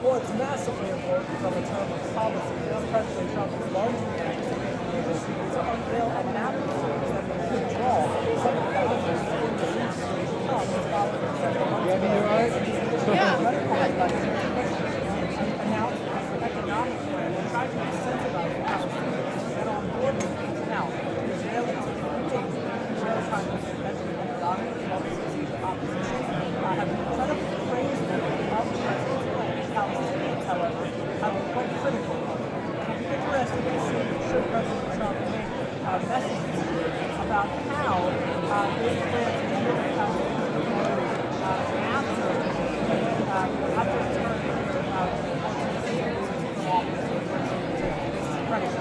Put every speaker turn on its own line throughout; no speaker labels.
Well, it's massively important from a term of policy. President Trump is largely acting to unveil a map that could draw some of the boundaries to come following several months ago. Announced an economic plan to try to incentivize the Palestinians to get on board with it. Now, the Israelis Israel's Prime Minister Benjamin Netanjahu and the opposition have set up a praise of the president's plan. Palestinians, however, have been quite critical of it. It'll be interesting to see should President Trump make messages about how this plan to deal with Palestinian authorities after returning from office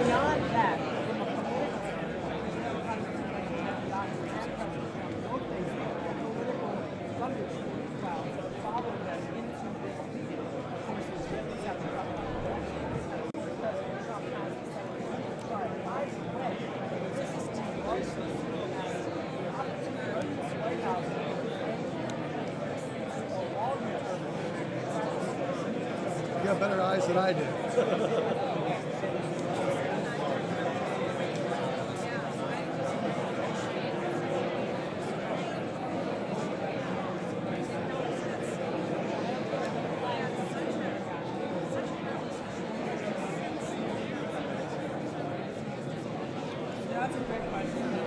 beyond that, from a political following them into this meeting. Of course, the Israelis have to come President Trump has sorry, by the way, this is largely seen as the opportunity in this White House
You have better eyes than I do.
That's a great question.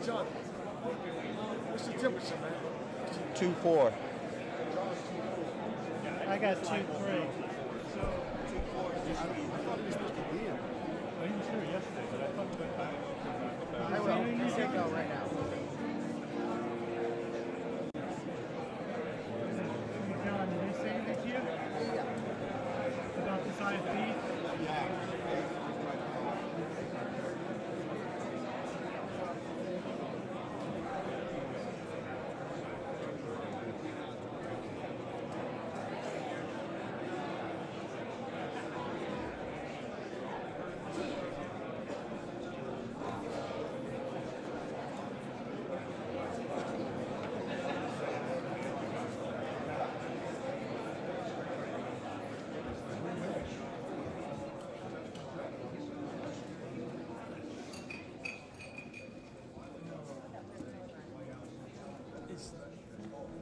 John, what's the temperature, man?
2-4.
I got 2-3.
I thought he was supposed to be in.
he was here yesterday, but I thought he went back.
I will. You can go right now.
John, did they say anything to you?
Yeah.
About this IFB?
Yeah.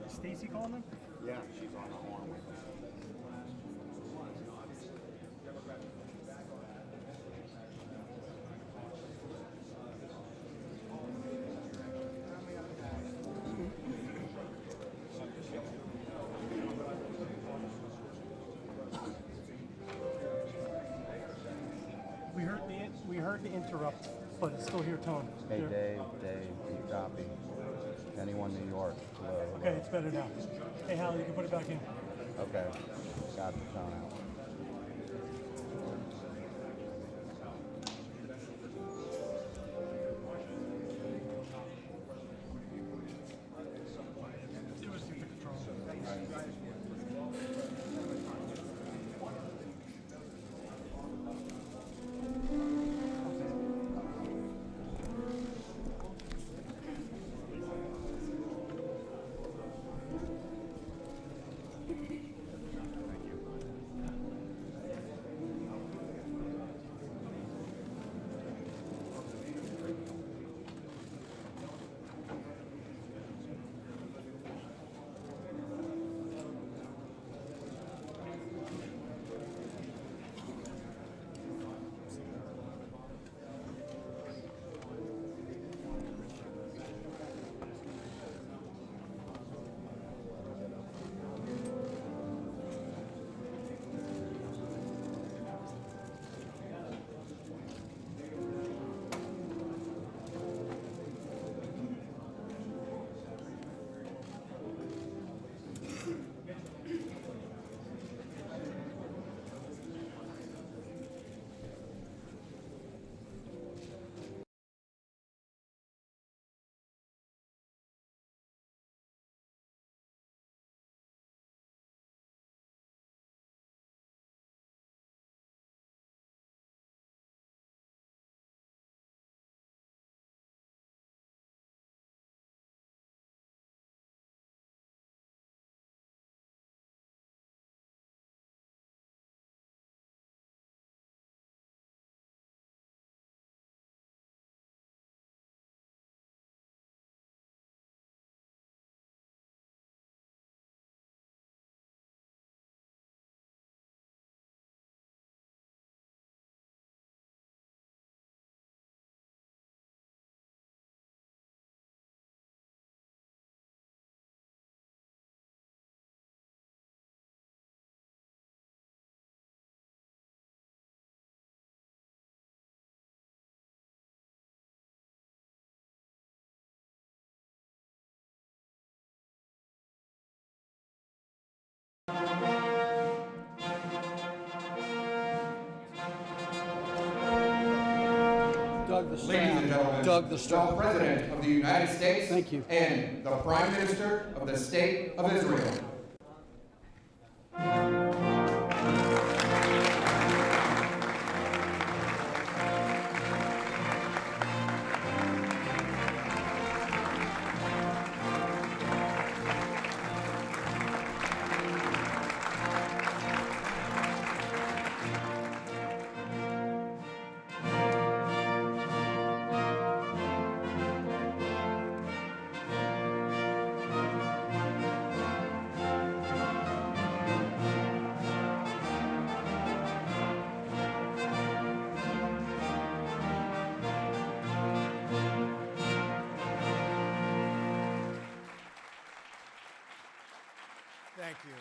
Stacy calling them?
Yeah, she's on the horn with me.
We heard the interrupt, but it's still here, Tone.
Hey, Dave, you copy. Anyone New York, hello.
Okay, it's better now. Hey, Hal, you can put it back in.
Okay, got the tone out.
It was the control.
Ladies and gentlemen, the President of the United States
Thank you.
and the Prime Minister of the State of Israel.
Thank you.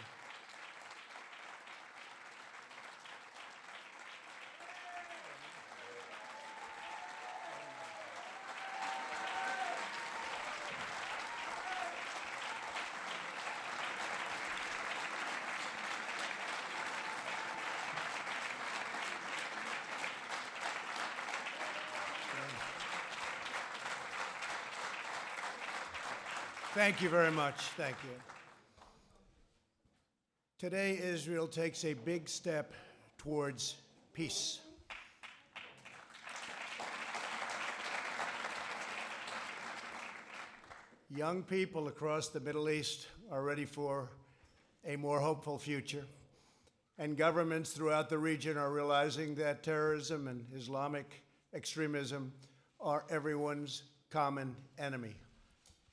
Thank you very much. Thank you. Today, Israel takes a big step towards peace. Young people across the Middle East are ready for a more hopeful future, and governments throughout the region are realizing that terrorism and Islamic extremism are everyone's common enemy.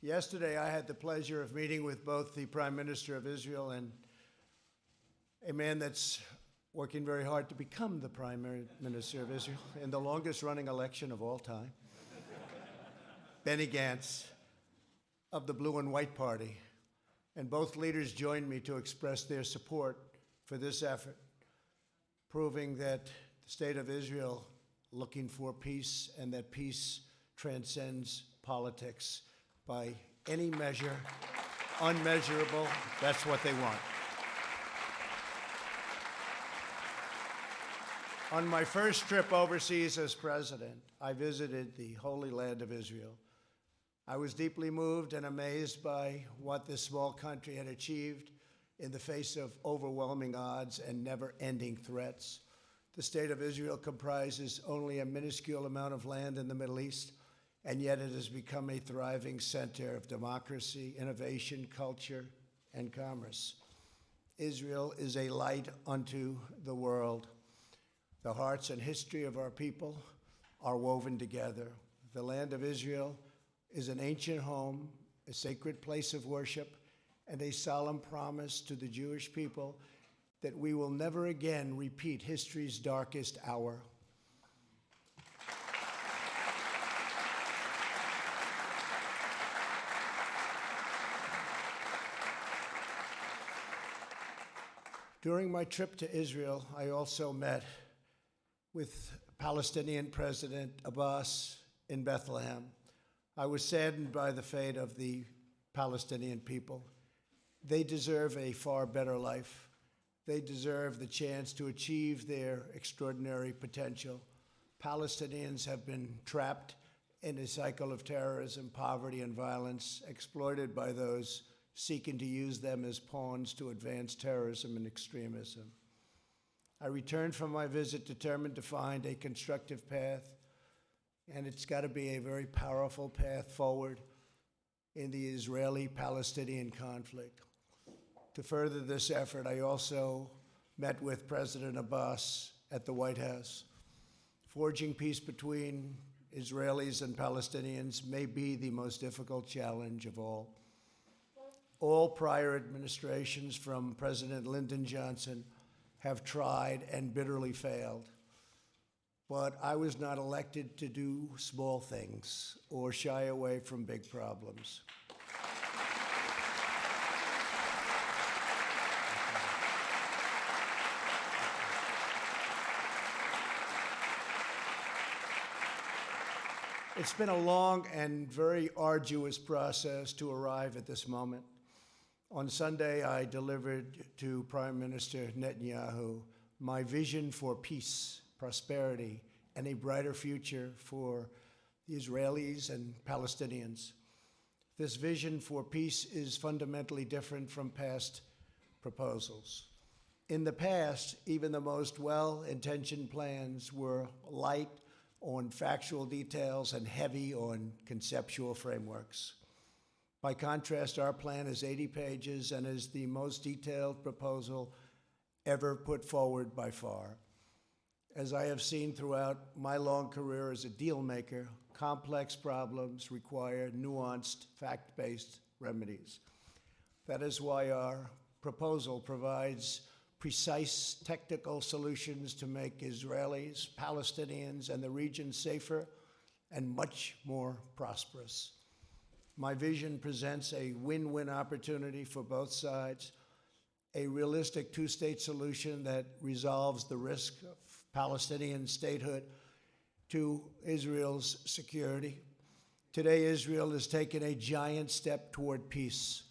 Yesterday, I had the pleasure of meeting with both the Prime Minister of Israel and a man that's working very hard to become the Prime Minister of Israel in the longest-running election of all time, Benny Gantz of the Blue and White Party. And both leaders joined me to express their support for this effort, proving that the state of Israel looking for peace and that peace transcends politics by any measure, unmeasurable, that's what they want. On my first trip overseas as president, I visited the Holy Land of Israel. I was deeply moved and amazed by what this small country had achieved in the face of overwhelming odds and never-ending threats. The state of Israel comprises only a minuscule amount of land in the Middle East, and yet it has become a thriving center of democracy, innovation, culture, and commerce. Israel is a light unto the world. The hearts and history of our people are woven together. The land of Israel is an ancient home, a sacred place of worship, and a solemn promise to the Jewish people that we will never again repeat history's darkest hour. During my trip to Israel, I also met with Palestinian President Abbas in Bethlehem. I was saddened by the fate of the Palestinian people. They deserve a far better life. They deserve the chance to achieve their extraordinary potential. Palestinians have been trapped in a cycle of terrorism, poverty, and violence, exploited by those seeking to use them as pawns to advance terrorism and extremism. I returned from my visit determined to find a constructive path, and it's got to be a very powerful path forward in the Israeli-Palestinian conflict. To further this effort, I also met with President Abbas at the White House. Forging peace between Israelis and Palestinians may be the most difficult challenge of all. All prior administrations, from President Lyndon Johnson, have tried and bitterly failed. But I was not elected to do small things or shy away from big problems. It's been a long and very arduous process to arrive at this moment. On Sunday, I delivered to Prime Minister Netanyahu my vision for peace, prosperity, and a brighter future for the Israelis and Palestinians. This vision for peace is fundamentally different from past proposals. In the past, even the most well-intentioned plans were light on factual details and heavy on conceptual frameworks. By contrast, our plan is 80 pages and is the most detailed proposal ever put forward by far. As I have seen throughout my long career as a deal maker, complex problems require nuanced, fact-based remedies. That is why our proposal provides precise technical solutions to make Israelis, Palestinians, and the region safer and much more prosperous. My vision presents a win-win opportunity for both sides, a realistic two-state solution that resolves the risk of Palestinian statehood to Israel's security. Today, Israel has taken a giant step toward peace.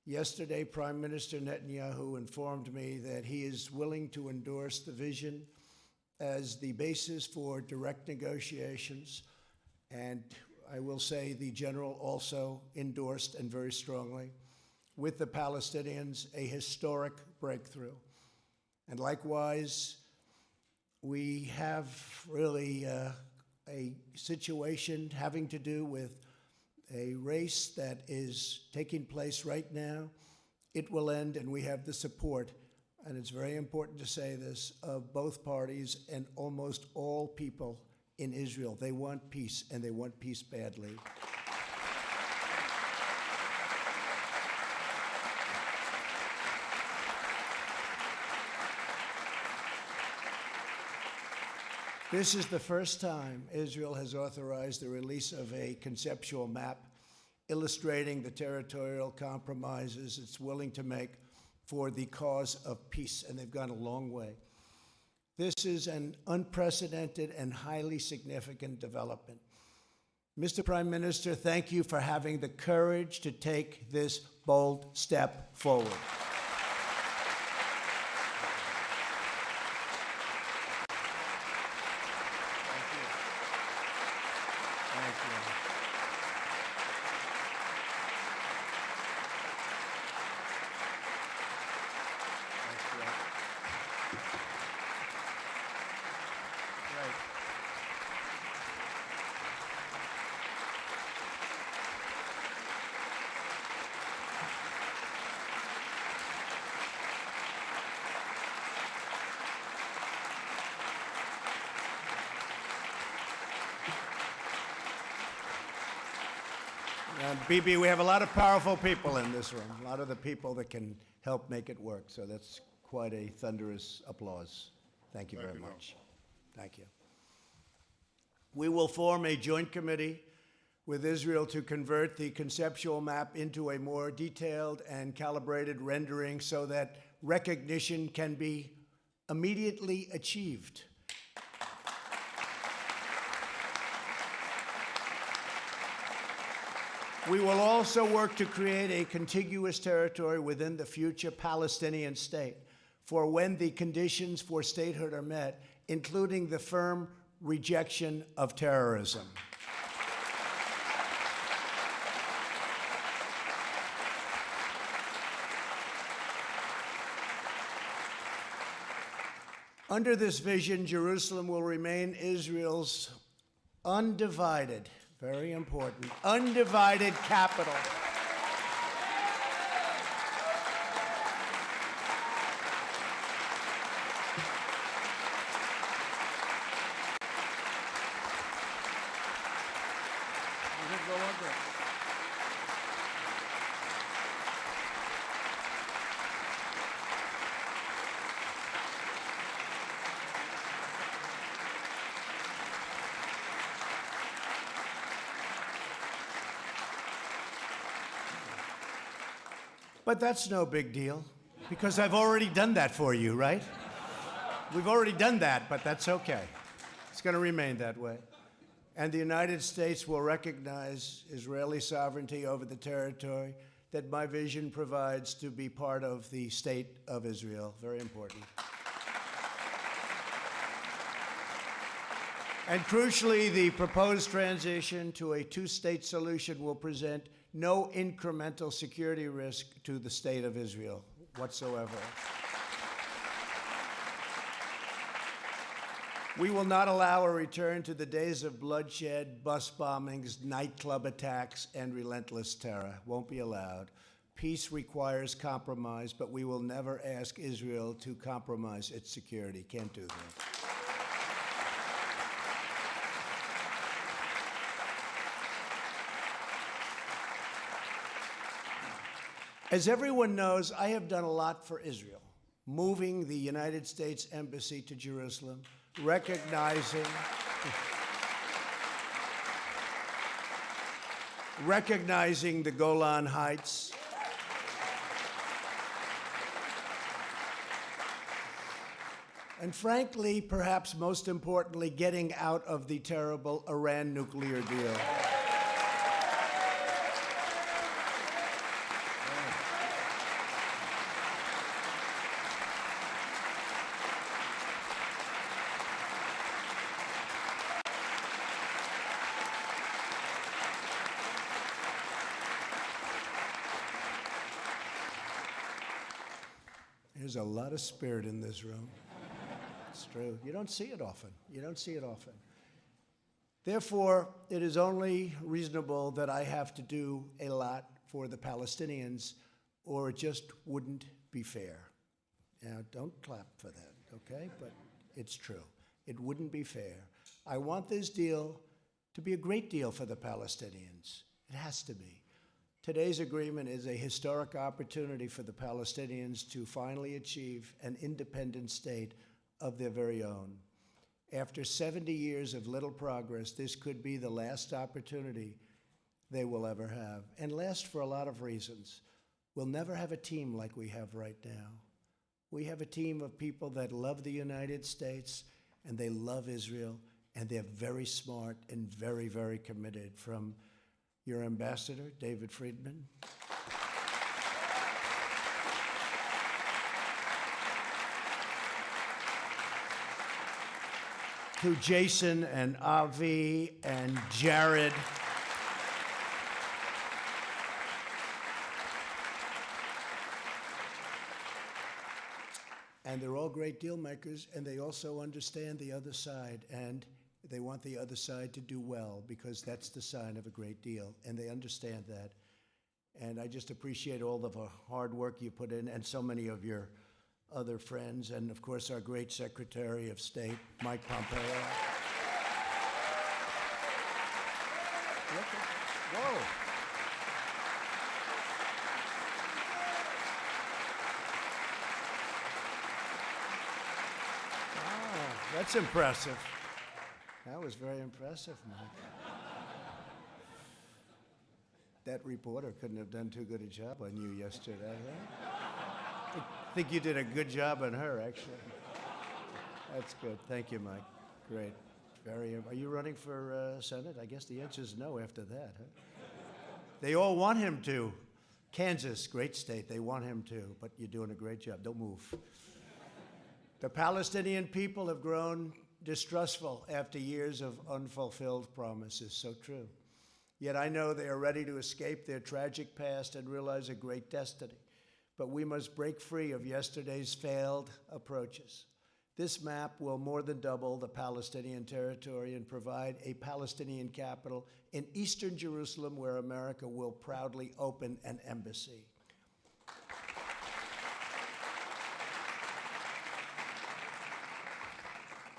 Yesterday, Prime Minister Netanyahu informed me that he is willing to endorse the vision as the basis for direct negotiations, and I will say the general also endorsed and very strongly, with the Palestinians, a historic breakthrough. And likewise, we have really a situation having to do with a race that is taking place right now. It will end, and we have the support, and it's very important to say this, of both parties and almost all people in Israel. They want peace, and they want peace badly. This is the first time Israel has authorized the release of a conceptual map illustrating the territorial compromises it's willing to make for the cause of peace, and they've gone a long way. This is an unprecedented and highly significant development. Mr. Prime Minister, thank you for having the courage to take this bold step forward. Bibi, we have a lot of powerful people in this room, a lot of the people that can help make it work. So that's quite a thunderous applause. Thank you very much. Thank you. We will form a joint committee with Israel to convert the conceptual map into a more detailed and calibrated rendering so that recognition can be immediately achieved. We will also work to create a contiguous territory within the future Palestinian state for when the conditions for statehood are met, including the firm rejection of terrorism. Under this vision, Jerusalem will remain Israel's undivided, very important, undivided capital. But that's no big deal, because I've already done that for you, right? We've already done that, but that's okay. It's going to remain that way. And the United States will recognize Israeli sovereignty over the territory that my vision provides to be part of the state of Israel. Very important. And crucially, the proposed transition to a two-state solution will present no incremental security risk to the state of Israel whatsoever. We will not allow a return to the days of bloodshed, bus bombings, nightclub attacks, and relentless terror. Won't be allowed. Peace requires compromise, but we will never ask Israel to compromise its security. Can't do that. As everyone knows, I have done a lot for Israel, moving the United States Embassy to Jerusalem, recognizing the Golan Heights, and frankly, perhaps most importantly, getting out of the terrible Iran nuclear deal. There's a lot of spirit in this room. It's true. You don't see it often. You don't see it often. Therefore, it is only reasonable that I have to do a lot for the Palestinians, or it just wouldn't be fair. Now, don't clap for that, okay? But it's true. It wouldn't be fair. I want this deal to be a great deal for the Palestinians. It has to be. Today's agreement is a historic opportunity for the Palestinians to finally achieve an independent state of their very own. After 70 years of little progress, this could be the last opportunity they will ever have, and last for a lot of reasons. We'll never have a team like we have right now. We have a team of people that love the United States, and they love Israel, and they're very smart and very, very committed. From your ambassador, David Friedman, to Jason and Avi and Jared, and they're all great deal makers, and they also understand the other side, and they want the other side to do well, because that's the sign of a great deal, and they understand that. And I just appreciate all of the hard work you put in, and so many of your other friends, and of course our great Secretary of State, Mike Pompeo. Whoa. Wow, that's impressive. That was very impressive, Mike. That reporter couldn't have done too good a job on you yesterday, right? I think you did a good job on her, actually. That's good. Thank you, Mike. Great. Are you running for Senate? I guess the answer is no after that, huh? They all want him to. Kansas, great state. They want him to, but you're doing a great job. Don't move. The Palestinian people have grown distrustful after years of unfulfilled promises. So true. Yet I know they are ready to escape their tragic past and realize a great destiny. But we must break free of yesterday's failed approaches. This map will more than double the Palestinian territory and provide a Palestinian capital in eastern Jerusalem, where America will proudly open an embassy.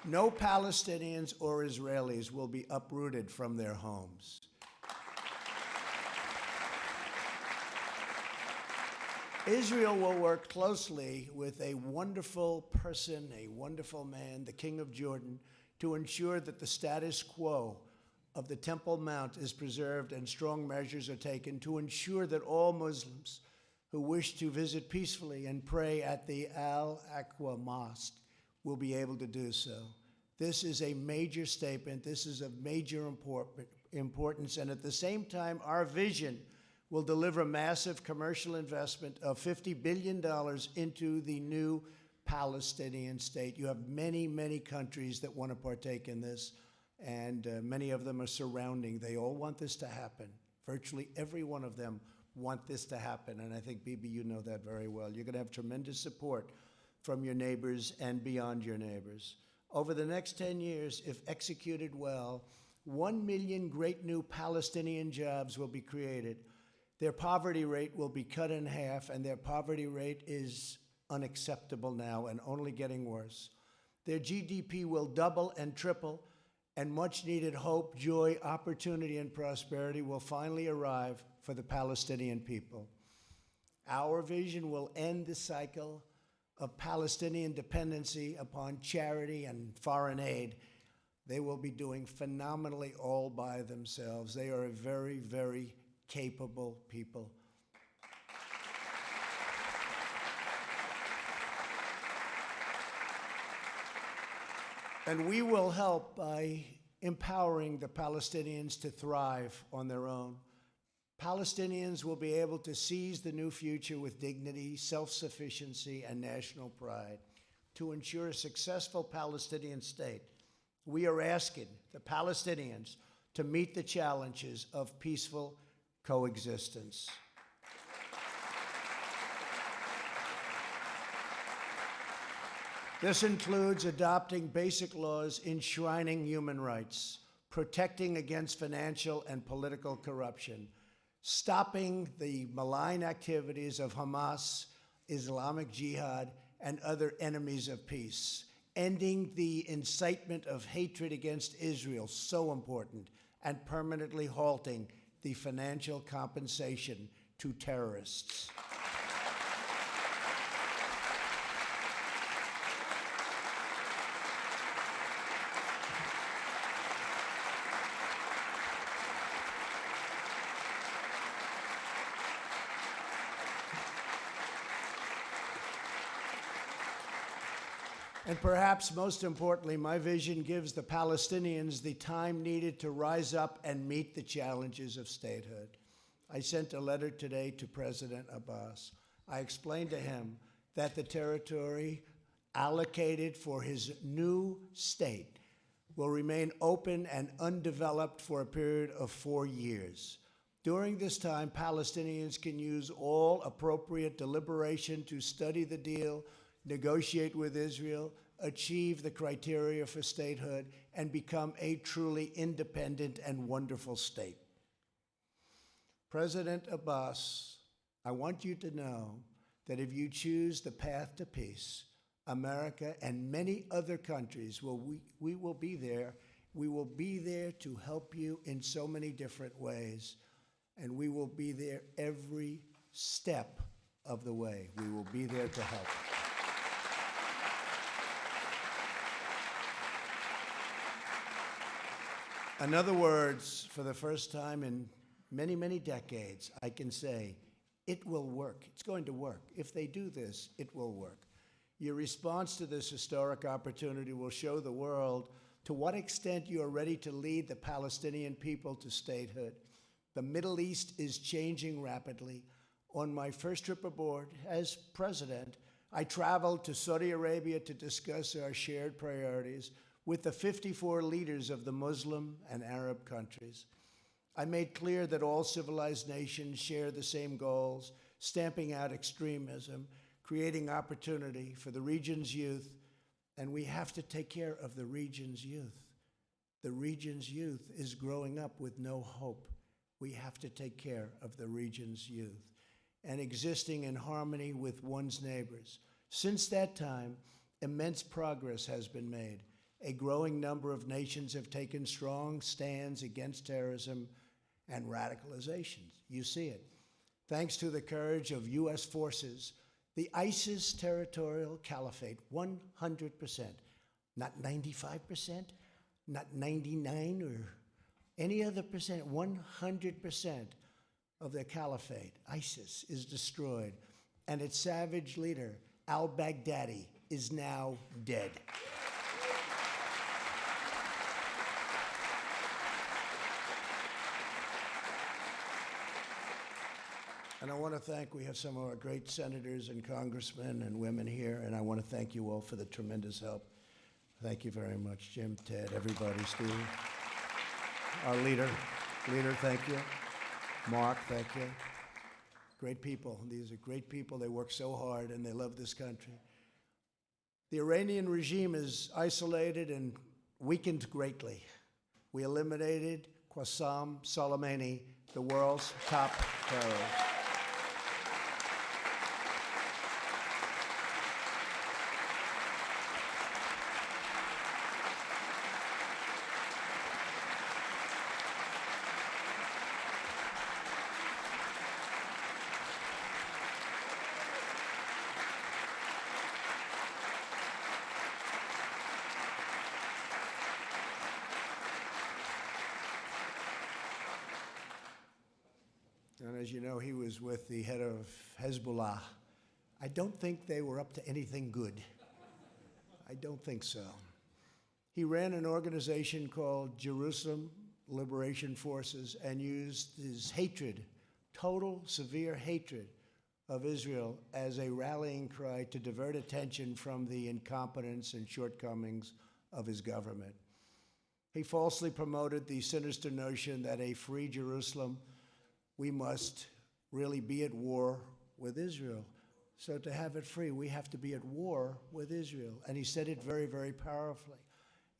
No Palestinians or Israelis will be uprooted from their homes. Israel will work closely with a wonderful person, a wonderful man, the King of Jordan, to ensure that the status quo of the Temple Mount is preserved and strong measures are taken to ensure that all Muslims who wish to visit peacefully and pray at the Al-Aqsa Mosque will be able to do so. This is a major statement. This is of major importance, and at the same time, our vision will deliver massive commercial investment of $50 billion into the new Palestinian state. You have many, many countries that want to partake in this, and many of them are surrounding. They all want this to happen. Virtually every one of them want this to happen, and I think, Bibi, you know that very well. You're going to have tremendous support from your neighbors and beyond your neighbors. Over the next 10 years, if executed well, 1 million great new Palestinian jobs will be created. Their poverty rate will be cut in half, and their poverty rate is unacceptable now and only getting worse. Their GDP will double and triple, and much-needed hope, joy, opportunity, and prosperity will finally arrive for the Palestinian people. Our vision will end the cycle of Palestinian dependency upon charity and foreign aid. They will be doing phenomenally all by themselves. They are a very, very capable people. And we will help by empowering the Palestinians to thrive on their own. Palestinians will be able to seize the new future with dignity, self-sufficiency, and national pride. To ensure a successful Palestinian state, we are asking the Palestinians to meet the challenges of peaceful coexistence. This includes adopting basic laws enshrining human rights, protecting against financial and political corruption, stopping the malign activities of Hamas, Islamic Jihad, and other enemies of peace, ending the incitement of hatred against Israel, so important, and permanently halting the financial compensation to terrorists. And perhaps most importantly, my vision gives the Palestinians the time needed to rise up and meet the challenges of statehood. I sent a letter today to President Abbas. I explained to him that the territory allocated for his new state will remain open and undeveloped for a period of 4 years. During this time, Palestinians can use all appropriate deliberation to study the deal, negotiate with Israel, achieve the criteria for statehood, and become a truly independent and wonderful state. President Abbas, I want you to know that if you choose the path to peace, America and many other countries, we will be there. We will be there to help you in so many different ways, and we will be there every step of the way. We will be there to help. In other words, for the first time in many, many decades, I can say, it will work. It's going to work. If they do this, it will work. Your response to this historic opportunity will show the world to what extent you are ready to lead the Palestinian people to statehood. The Middle East is changing rapidly. On my first trip aboard as president, I traveled to Saudi Arabia to discuss our shared priorities with the 54 leaders of the Muslim and Arab countries. I made clear that all civilized nations share the same goals, stamping out extremism, creating opportunity for the region's youth, and we have to take care of the region's youth. The region's youth is growing up with no hope. We have to take care of the region's youth and existing in harmony with one's neighbors. Since that time, immense progress has been made. A growing number of nations have taken strong stands against terrorism and radicalization. You see it. Thanks to the courage of U.S. forces, the ISIS territorial caliphate, 100%, not 95%, not 99 or any other percent, 100% of the caliphate, ISIS, is destroyed, and its savage leader, al-Baghdadi, is now dead. And I want to thank, we have some of our great senators and congressmen and women here, and I want to thank you all for the tremendous help. Thank you very much, Jim, Ted, everybody, Steve. Our leader, thank you. Mark, thank you. Great people. These are great people. They work so hard, and they love this country. The Iranian regime is isolated and weakened greatly. We eliminated Qasem Soleimani, the world's top terrorist. And as you know, he was with the head of Hezbollah. I don't think they were up to anything good. I don't think so. He ran an organization called Jerusalem Liberation Forces and used his hatred, total severe hatred of Israel, as a rallying cry to divert attention from the incompetence and shortcomings of his government. He falsely promoted the sinister notion that a free Jerusalem, we must really be at war with Israel. So to have it free, we have to be at war with Israel. And he said it very, very powerfully.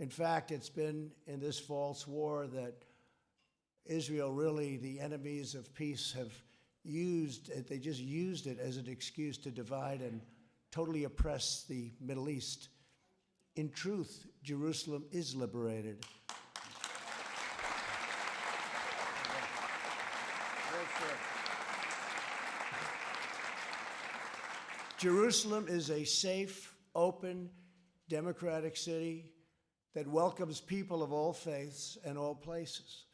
In fact, it's been in this false war that Israel, really, the enemies of peace, have used it. They just used it as an excuse to divide and totally oppress the Middle East. In truth, Jerusalem is liberated. Jerusalem is a safe, open, democratic city that welcomes people of all faiths and all places.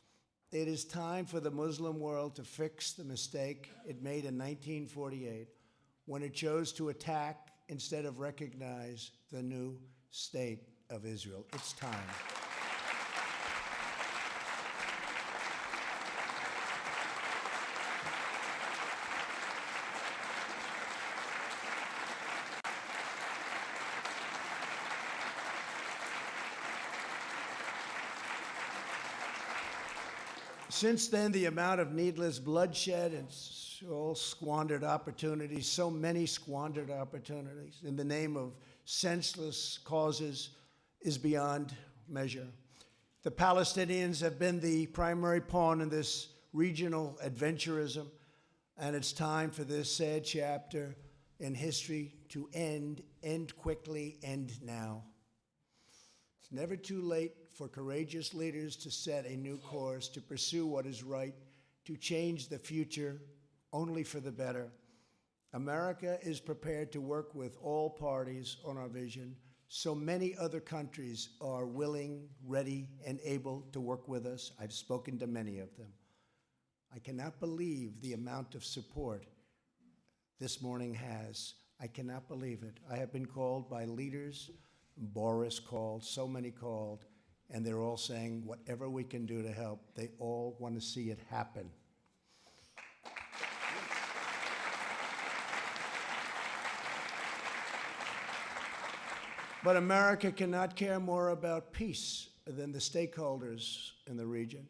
It is time for the Muslim world to fix the mistake it made in 1948 when it chose to attack instead of recognize the new state of Israel. It's time. Since then, the amount of needless bloodshed and all squandered opportunities, so many squandered opportunities in the name of senseless causes, is beyond measure. The Palestinians have been the primary pawn in this regional adventurism, and it's time for this sad chapter in history to end quickly, end now. It's never too late for courageous leaders to set a new course, to pursue what is right, to change the future only for the better. America is prepared to work with all parties on our vision. So many other countries are willing, ready, and able to work with us. I've spoken to many of them. I cannot believe the amount of support this morning has. I cannot believe it. I have been called by leaders, Boris called, so many called, and they're all saying whatever we can do to help. They all want to see it happen. But America cannot care more about peace than the stakeholders in the region.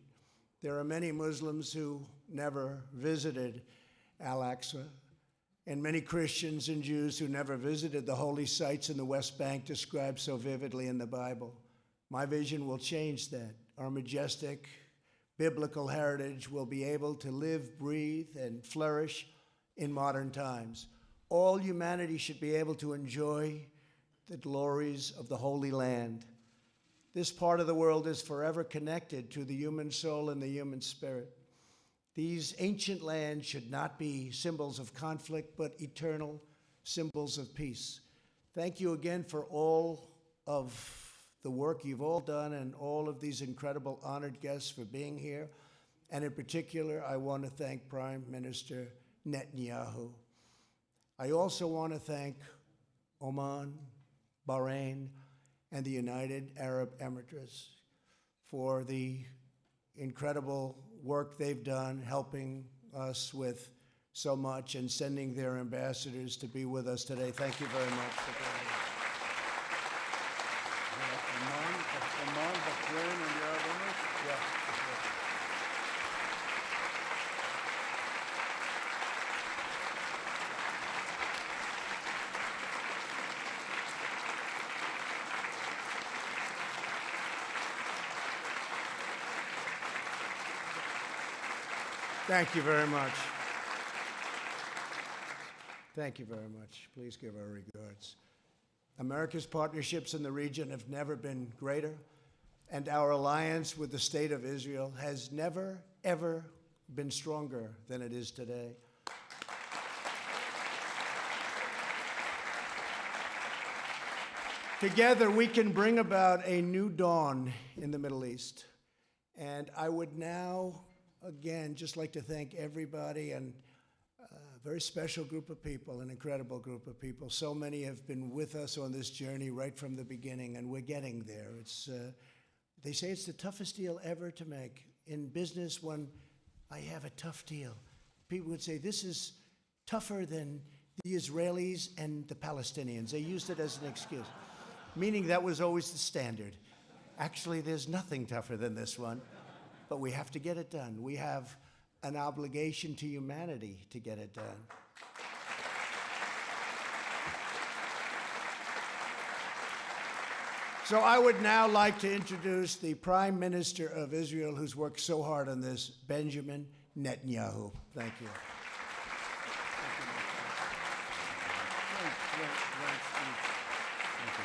There are many Muslims who never visited Al-Aqsa, and many Christians and Jews who never visited the holy sites in the West Bank described so vividly in the Bible. My vision will change that. Our majestic biblical heritage will be able to live, breathe, and flourish in modern times. All humanity should be able to enjoy the glories of the Holy Land. This part of the world is forever connected to the human soul and the human spirit. These ancient lands should not be symbols of conflict, but eternal symbols of peace. Thank you again for all of the work you've all done and all of these incredible honored guests for being here. And in particular, I want to thank Prime Minister Netanyahu. I also want to thank Oman, Bahrain, and the United Arab Emirates for the incredible work they've done helping us with so much and sending their ambassadors to be with us today. Thank you very much for being here.
Oman, Bahrain, and the Arab Emirates?
Yeah. Thank you very much. Thank you very much. Please give our regards. America's partnerships in the region have never been greater, and our alliance with the State of Israel has never, ever been stronger than it is today. Together, we can bring about a new dawn in the Middle East. And I would now, again, just like to thank everybody and a very special group of people, an incredible group of people. So many have been with us on this journey right from the beginning, and we're getting there. They say it's the toughest deal ever to make. In business, when I have a tough deal, people would say, this is tougher than the Israelis and the Palestinians. They used it as an excuse, meaning that was always the standard. Actually, there's nothing tougher than this one, but we have to get it done. We have an obligation to humanity to get it done. So I would now like to introduce the Prime Minister of Israel, who's worked so hard on this, Benjamin Netanyahu. Thank you.
Great speech. Thank you.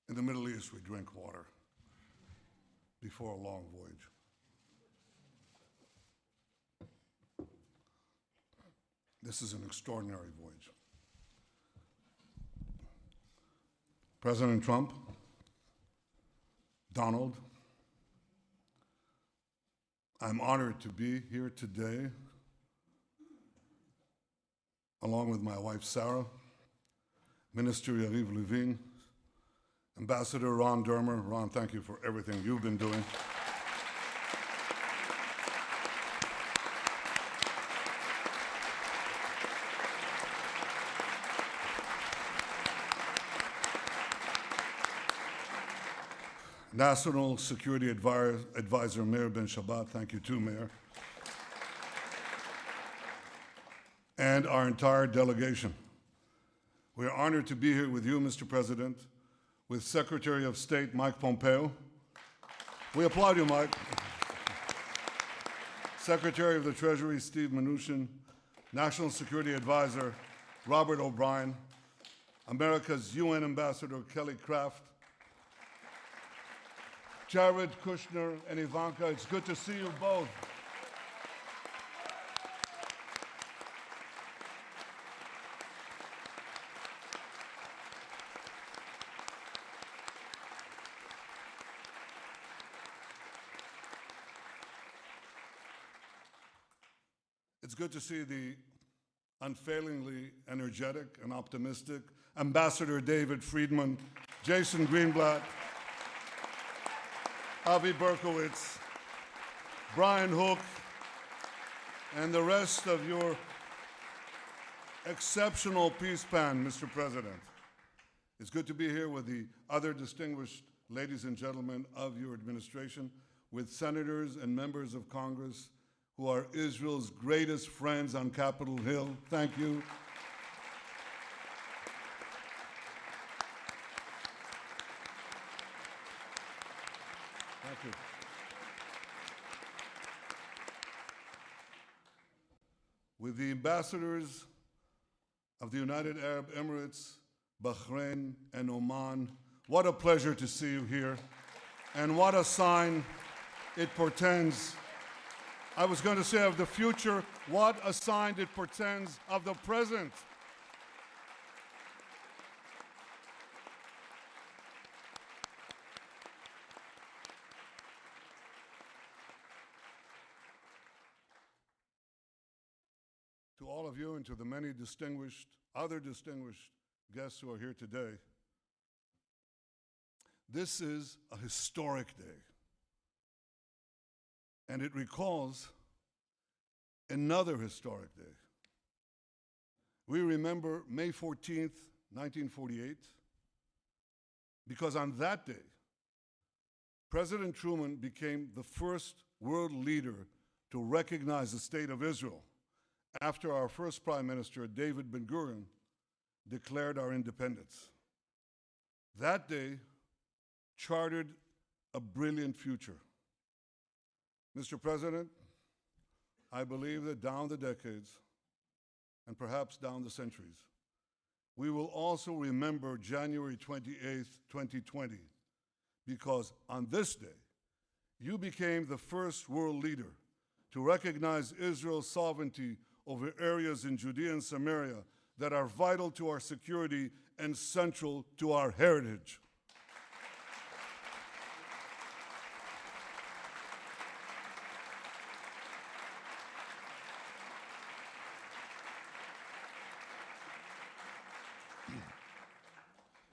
In the Middle East, we drink water before a long voyage. This is an extraordinary voyage. President Trump, Donald, I'm honored to be here today, along with my wife, Sarah, Minister Yariv Levin, Ambassador Ron Dermer. Ron, thank you for everything you've been doing. National Security Advisor Mayor Ben Shabbat, thank you too, Mayor. And our entire delegation. We are honored to be here with you, Mr. President, with Secretary of State Mike Pompeo. We applaud you, Mike. Secretary of the Treasury Steve Mnuchin, National Security Advisor Robert O'Brien, America's UN Ambassador Kelly Craft, Jared Kushner and Ivanka, it's good to see you both. It's good to see the unfailingly energetic and optimistic Ambassador David Friedman, Jason Greenblatt, Avi Berkowitz, Brian Hook, and the rest of your exceptional peace band, Mr. President. It's good to be here with the other distinguished ladies and gentlemen of your administration, with senators and members of Congress who are Israel's greatest friends on Capitol Hill. Thank you. Thank you. With the ambassadors of the United Arab Emirates, Bahrain, and Oman, what a pleasure to see you here, and what a sign it portends. I was going to say of the future, what a sign it portends of the present. To all of you and to the many other distinguished guests who are here today, this is a historic day. And it recalls another historic day. We remember May 14th, 1948, because on that day, President Truman became the first world leader to recognize the state of Israel after our first Prime Minister, David Ben-Gurion, declared our independence. That day chartered a brilliant future. Mr. President, I believe that down the decades, and perhaps down the centuries, we will also remember January 28th, 2020, because on this day, you became the first world leader to recognize Israel's sovereignty over areas in Judea and Samaria that are vital to our security and central to our heritage.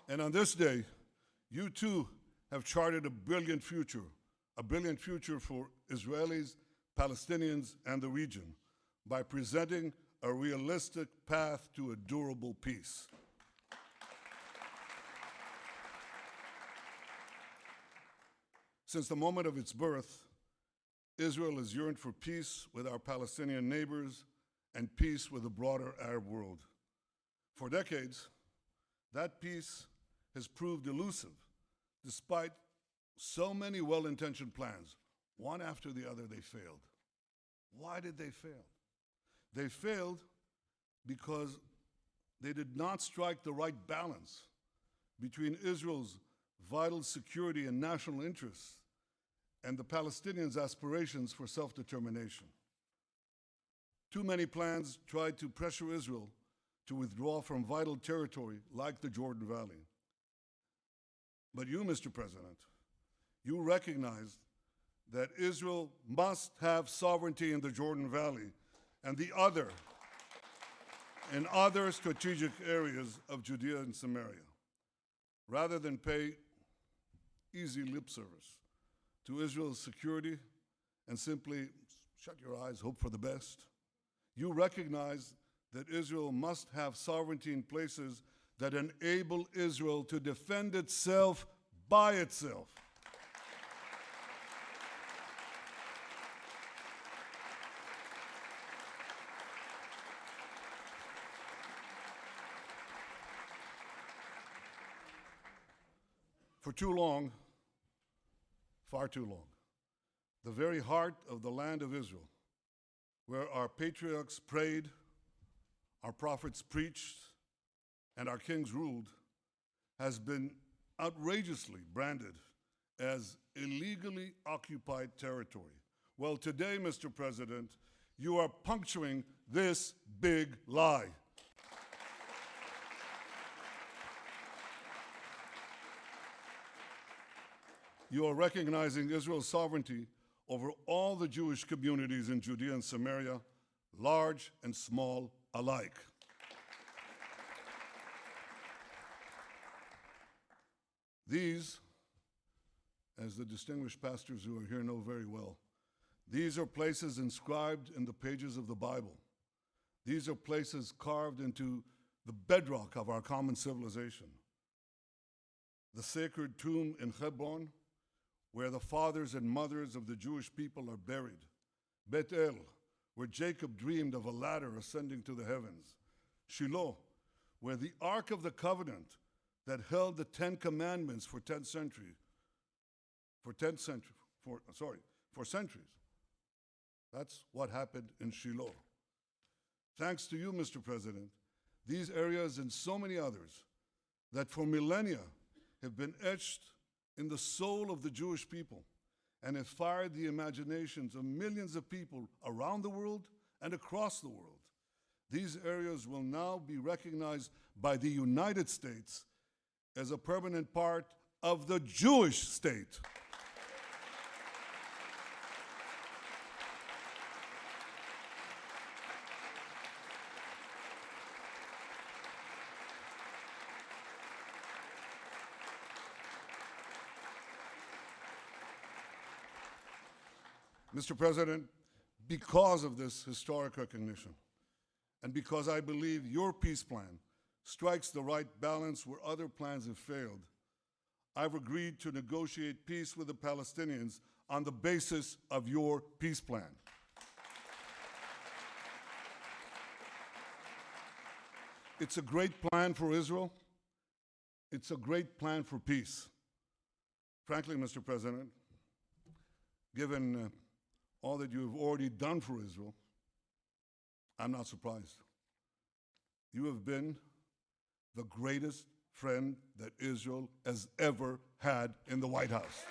And on this day, you too have charted a brilliant future for Israelis, Palestinians, and the region by presenting a realistic path to a durable peace. Since the moment of its birth, Israel has yearned for peace with our Palestinian neighbors and peace with the broader Arab world. For decades, that peace has proved elusive, despite so many well-intentioned plans. One after the other, they failed. Why did they fail? They failed because they did not strike the right balance between Israel's vital security and national interests and the Palestinians' aspirations for self-determination. Too many plans tried to pressure Israel to withdraw from vital territory like the Jordan Valley. But you, Mr. President, you recognized that Israel must have sovereignty in the Jordan Valley and in other strategic areas of Judea and Samaria, rather than pay easy lip service to Israel's security and simply shut your eyes, hope for the best. You recognize that Israel must have sovereignty in places that enable Israel to defend itself by itself. For too long, far too long, the very heart of the land of Israel, where our patriarchs prayed, our prophets preached, and our kings ruled, has been outrageously branded as illegally occupied territory. Well, today, Mr. President, you are puncturing this big lie. You are recognizing Israel's sovereignty over all the Jewish communities in Judea and Samaria, large and small alike. These, as the distinguished pastors who are here know very well, these are places inscribed in the pages of the Bible. These are places carved into the bedrock of our common civilization. The sacred tomb in Hebron, where the fathers and mothers of the Jewish people are buried. Bet El, where Jacob dreamed of a ladder ascending to the heavens. Shiloh, where the Ark of the Covenant that held the 10 Commandments for centuries. That's what happened in Shiloh. Thanks to you, Mr. President, these areas and so many others that for millennia have been etched in the soul of the Jewish people and have fired the imaginations of millions of people around the world and across the world. These areas will now be recognized by the United States as a permanent part of the Jewish state. Mr. President, because of this historic recognition, and because I believe your peace plan strikes the right balance where other plans have failed, I've agreed to negotiate peace with the Palestinians on the basis of your peace plan. It's a great plan for Israel. It's a great plan for peace. Frankly, Mr. President, given all that you have already done for Israel, I'm not surprised. You have been the greatest friend that Israel has ever had in the White House.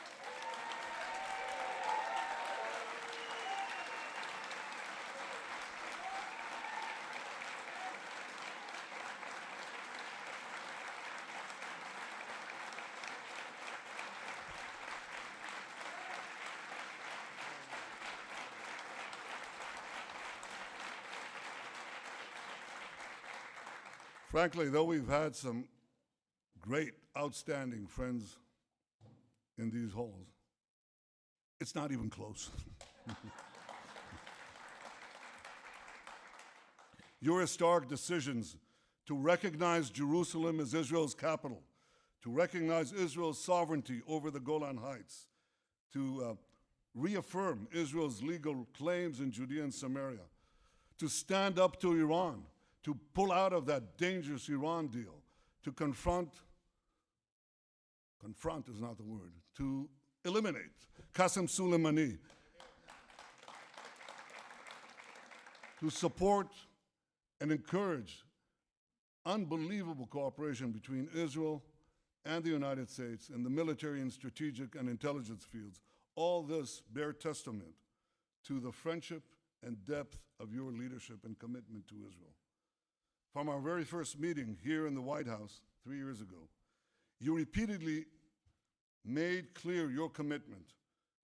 Frankly, though we've had some great, outstanding friends in these halls, it's not even close. your historic decisions to recognize Jerusalem as Israel's capital, to recognize Israel's sovereignty over the Golan Heights, to reaffirm Israel's legal claims in Judea and Samaria, to stand up to Iran, to pull out of that dangerous Iran deal, to confront is not the word, to eliminate Qasem Soleimani, to support and encourage unbelievable cooperation between Israel and the United States in the military and strategic and intelligence fields. All this bear testament to the friendship and depth of your leadership and commitment to Israel. From our very first meeting here in the White House 3 years ago, you repeatedly made clear your commitment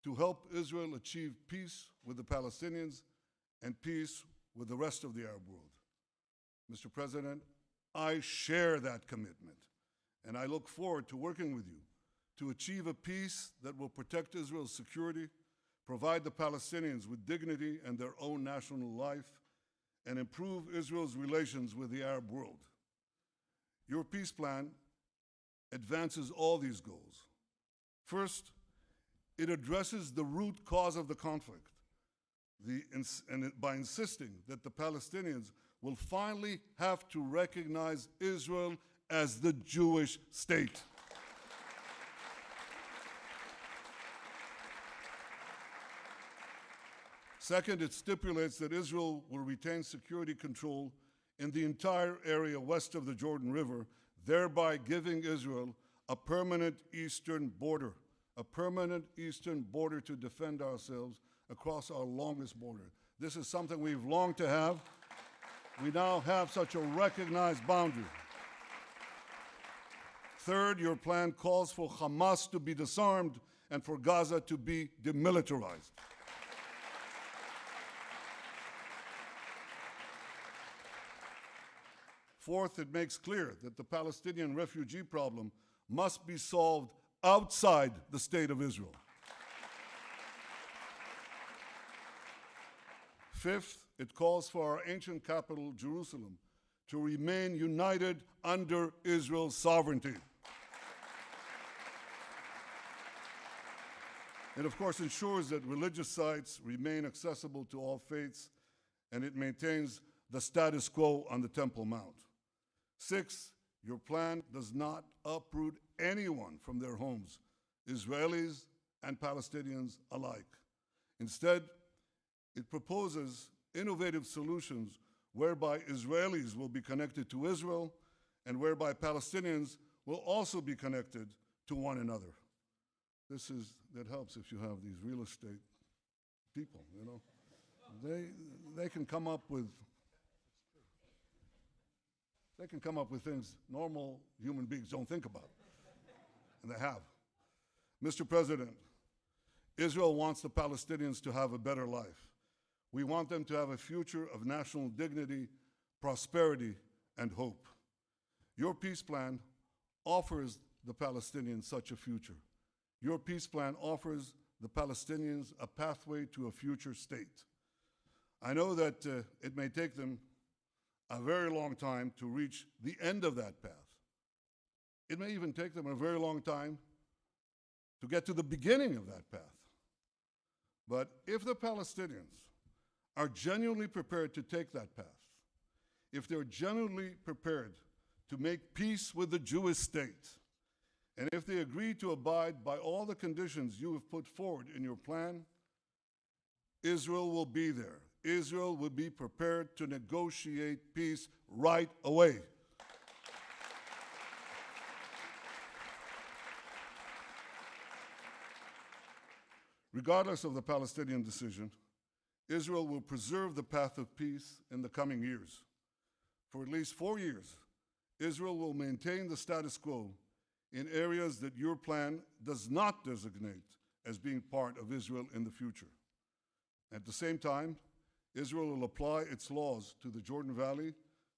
to help Israel achieve peace with the Palestinians and peace with the rest of the Arab world. Mr. President, I share that commitment, and I look forward to working with you to achieve a peace that will protect Israel's security, provide the Palestinians with dignity and their own national life, and improve Israel's relations with the Arab world. Your peace plan advances all these goals. First, it addresses the root cause of the conflict, by insisting that the Palestinians will finally have to recognize Israel as the Jewish state. Second, it stipulates that Israel will retain security control in the entire area west of the Jordan River, thereby giving Israel a permanent eastern border to defend ourselves across our longest border. This is something we've longed to have. We now have such a recognized boundary. Third, your plan calls for Hamas to be disarmed and for Gaza to be demilitarized. Fourth, it makes clear that the Palestinian refugee problem must be solved outside the state of Israel. Fifth, it calls for our ancient capital, Jerusalem, to remain united under Israel's sovereignty. It, of course, ensures that religious sites remain accessible to all faiths, and it maintains the status quo on the Temple Mount. Sixth, your plan does not uproot anyone from their homes, Israelis and Palestinians alike. Instead, it proposes innovative solutions whereby Israelis will be connected to Israel and whereby Palestinians will also be connected to one another. That helps if you have these real estate people, you know. They can come up with things normal human beings don't think about, and they have. Mr. President, Israel wants the Palestinians to have a better life. We want them to have a future of national dignity, prosperity, and hope. Your peace plan offers the Palestinians such a future. Your peace plan offers the Palestinians a pathway to a future state. I know that it may take them a very long time to reach the end of that path. It may even take them a very long time to get to the beginning of that path. But if the Palestinians are genuinely prepared to take that path, if they're genuinely prepared to make peace with the Jewish state, and if they agree to abide by all the conditions you have put forward in your plan, Israel will be there. Israel will be prepared to negotiate peace right away. Regardless of the Palestinian decision, Israel will preserve the path of peace in the coming years. For at least 4 years, Israel will maintain the status quo in areas that your plan does not designate as being part of Israel in the future. At the same time, Israel will apply its laws to the Jordan Valley,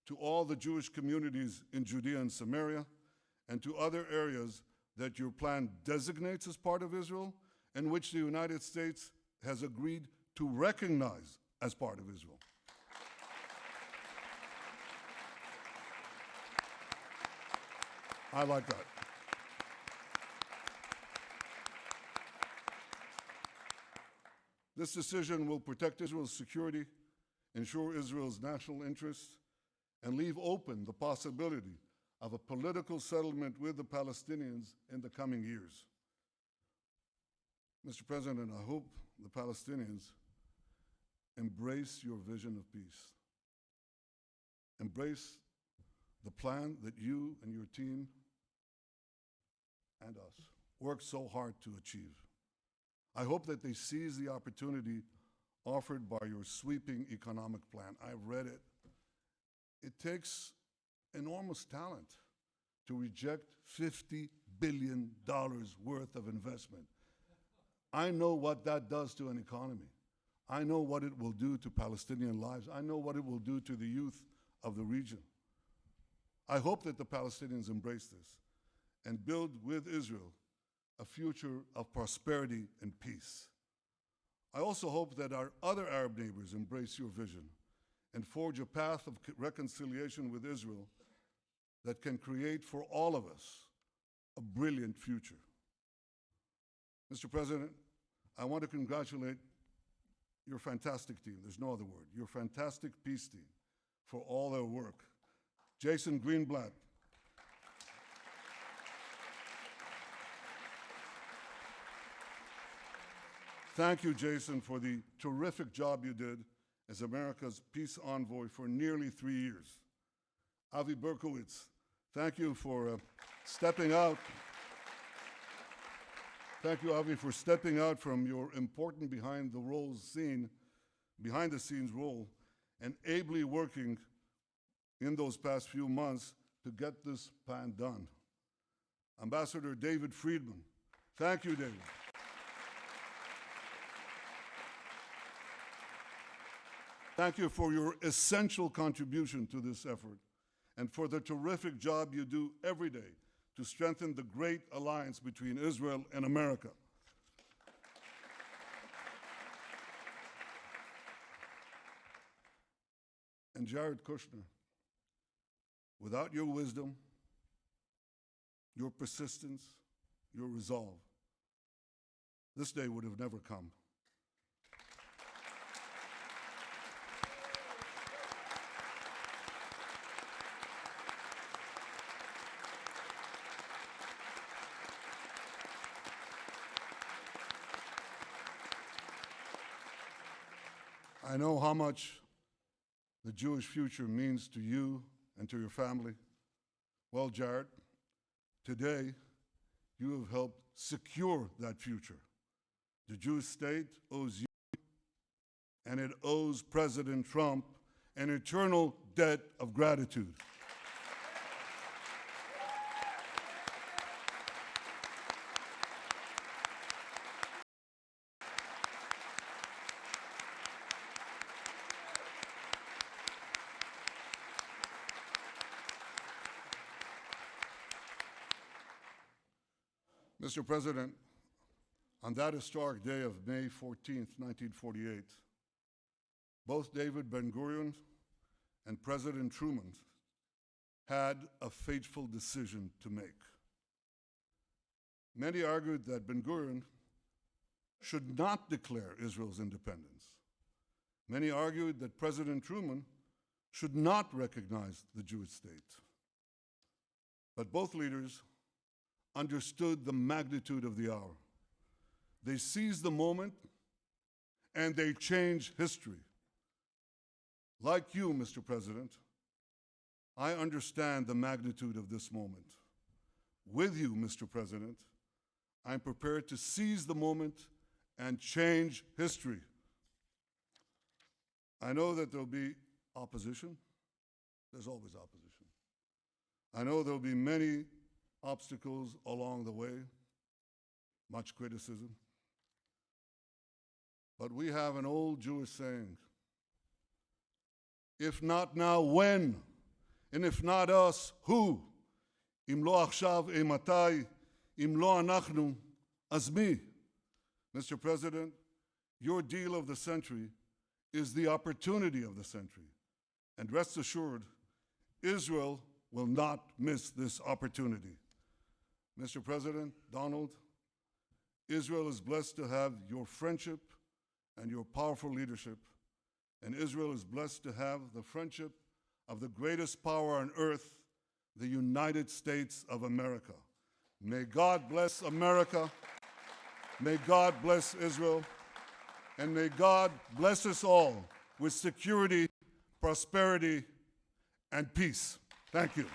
to all the Jewish communities in Judea and Samaria, and to other areas that your plan designates as part of Israel and which the United States has agreed to recognize as part of Israel. I like that. This decision will protect Israel's security, ensure Israel's national interests, and leave open the possibility of a political settlement with the Palestinians in the coming years. Mr. President, I hope the Palestinians embrace your vision of peace. Embrace the plan that you and your team and us worked so hard to achieve. I hope that they seize the opportunity offered by your sweeping economic plan. I've read it. It takes enormous talent to reject $50 billion worth of investment. I know what that does to an economy. I know what it will do to Palestinian lives. I know what it will do to the youth of the region. I hope that the Palestinians embrace this and build with Israel a future of prosperity and peace. I also hope that our other Arab neighbors embrace your vision and forge a path of reconciliation with Israel that can create for all of us a brilliant future. Mr. President, I want to congratulate your fantastic team, there's no other word, your fantastic peace team for all their work. Jason Greenblatt, thank you, Jason, for the terrific job you did as America's peace envoy for nearly 3 years. Avi Berkowitz, thank you for stepping out. Thank you, Avi, for stepping out from your important behind-the-scenes role and ably working in those past few months to get this plan done. Ambassador David Friedman, thank you, David. Thank you for your essential contribution to this effort and for the terrific job you do every day to strengthen the great alliance between Israel and America. And Jared Kushner, without your wisdom, your persistence, your resolve, this day would have never come. I know how much the Jewish future means to you and to your family. Well, Jared, today you have helped secure that future. The Jewish state owes you, and it owes President Trump, an eternal debt of gratitude. Mr. President, on that historic day of May 14th, 1948, both David Ben-Gurion and President Truman had a fateful decision to make. Many argued that Ben-Gurion should not declare Israel's independence. Many argued that President Truman should not recognize the Jewish state. But both leaders understood the magnitude of the hour. They seized the moment and they changed history. Like you, Mr. President, I understand the magnitude of this moment. With you, Mr. President, I'm prepared to seize the moment and change history. I know that there'll be opposition. There's always opposition. I know there'll be many obstacles along the way, much criticism. But we have an old Jewish saying, if not now, when? And if not us, who? Im lo achshav, matai, im lo anachnu, az mi. Mr. President, your deal of the century is the opportunity of the century. And rest assured, Israel will not miss this opportunity. Mr. President, Donald, Israel is blessed to have your friendship and your powerful leadership, and Israel is blessed to have the friendship of the greatest power on earth, the United States of America. May God bless America, may God bless Israel, and may God bless us all with security, prosperity, and peace. Thank you.